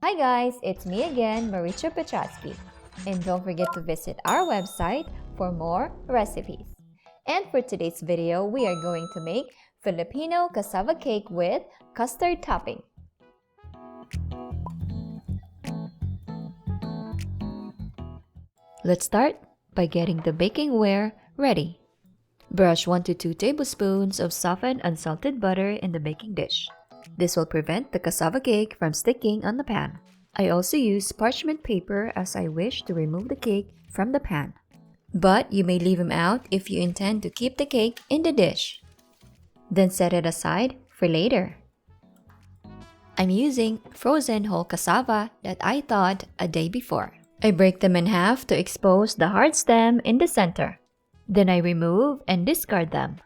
Hi guys, it's me again, Maricha Petrasky. And don't forget to visit our website for more recipes. And for today's video, we are going to make Filipino cassava cake with custard topping. Let's start by getting the baking ware ready. Brush 1 to 2 tablespoons of softened unsalted butter in the baking dish. This will prevent the cassava cake from sticking on the pan. I also use parchment paper as I wish to remove the cake from the pan. But you may leave them out if you intend to keep the cake in the dish. Then set it aside for later. I'm using frozen whole cassava that I thawed a day before. I break them in half to expose the hard stem in the center. Then I remove and discard them.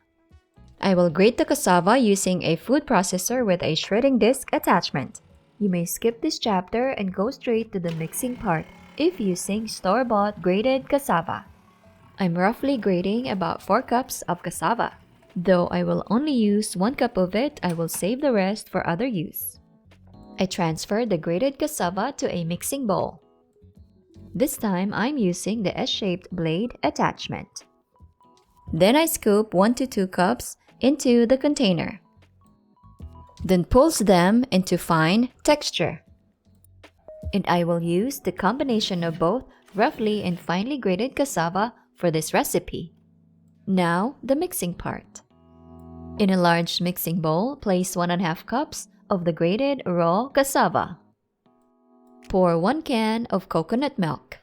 I will grate the cassava using a food processor with a shredding disc attachment. You may skip this chapter and go straight to the mixing part if using store-bought grated cassava. I'm roughly grating about 4 cups of cassava. Though I will only use 1 cup of it, I will save the rest for other use. I transfer the grated cassava to a mixing bowl. This time, I'm using the S-shaped blade attachment. Then I scoop 1 to 2 cups into the container. Then pulse them into fine texture. And I will use the combination of both roughly and finely grated cassava for this recipe. Now, the mixing part. In a large mixing bowl, place 1½ cups of the grated raw cassava. Pour 1 can of coconut milk,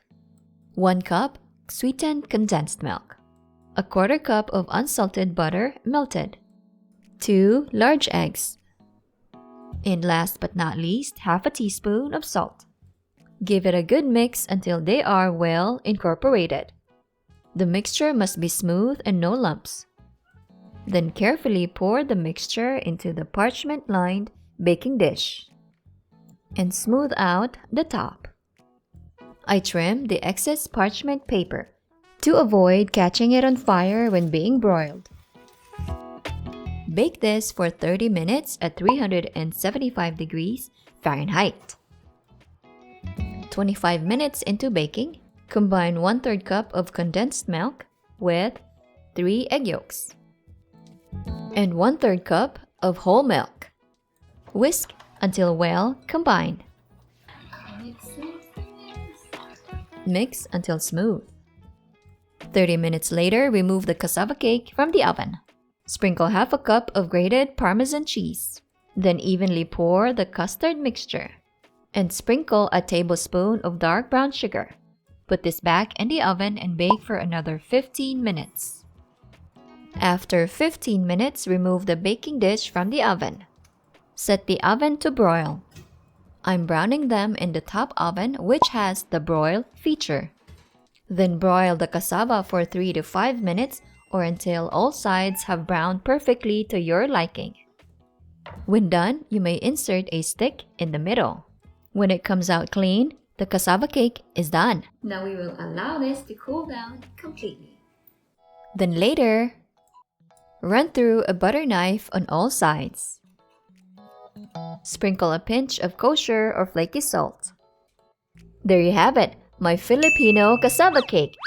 1 cup sweetened condensed milk, 1/4 cup of unsalted butter melted, 2 large eggs, and last but not least, ½ teaspoon of salt. Give it a good mix until they are well incorporated. The mixture must be smooth and no lumps. Then carefully pour the mixture into the parchment-lined baking dish and smooth out the top. I trim the excess parchment paper to avoid catching it on fire when being broiled. Bake this for 30 minutes at 375 degrees Fahrenheit. 25 minutes into baking, combine 1/3 cup of condensed milk with 3 egg yolks and 1/3 cup of whole milk. Whisk until well combined. Mix until smooth. 30 minutes later, remove the cassava cake from the oven. Sprinkle ½ cup of grated Parmesan cheese. Then evenly pour the custard mixture and sprinkle a tablespoon of dark brown sugar. Put this back in the oven and bake for another 15 minutes. After 15 minutes, remove the baking dish from the oven. Set the oven to broil. I'm browning them in the top oven, which has the broil feature. Then broil the cassava for 3 to 5 minutes or until all sides have browned perfectly to your liking. When done, you may insert a stick in the middle. When it comes out clean, the cassava cake is done. Now we will allow this to cool down completely. Then later, run through a butter knife on all sides. Sprinkle a pinch of kosher or flaky salt. There you have it, my Filipino cassava cake.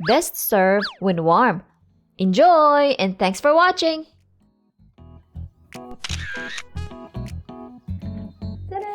Best served when warm. Enjoy and thanks for watching! Ta-da!